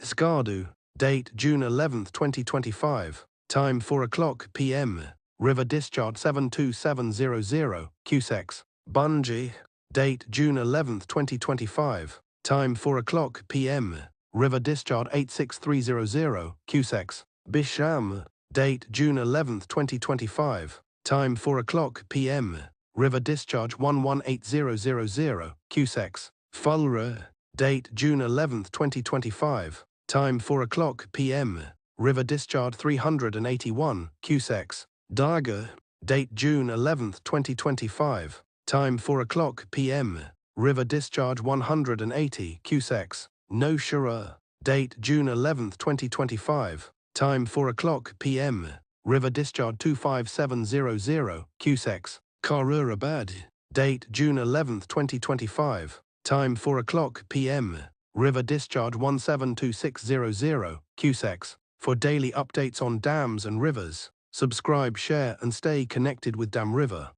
Skardu, date June 11, 2025, time 4 o'clock p.m. River discharge 72700, Cusecs. Bunji, date June 11, 2025, time 4 o'clock p.m. River discharge 86300, Cusecs. Besham, date June 11, 2025, time 4 o'clock p.m. River discharge 118000, Cusecs. Phulra, date June 11, 2025, time 4 o'clock p.m. River discharge 381, Cusecs. Dagger, date June 11, 2025, time 4 o'clock p.m. River discharge 180, Cusecs. Nowshera, date June 11, 2025, time 4 o'clock p.m. River discharge 25700, Cusecs. Khairabad, date June 11, 2025, time 4 o'clock p.m. River discharge 172600, Cusecs. For daily updates on dams and rivers, subscribe, share and stay connected with DamRiver.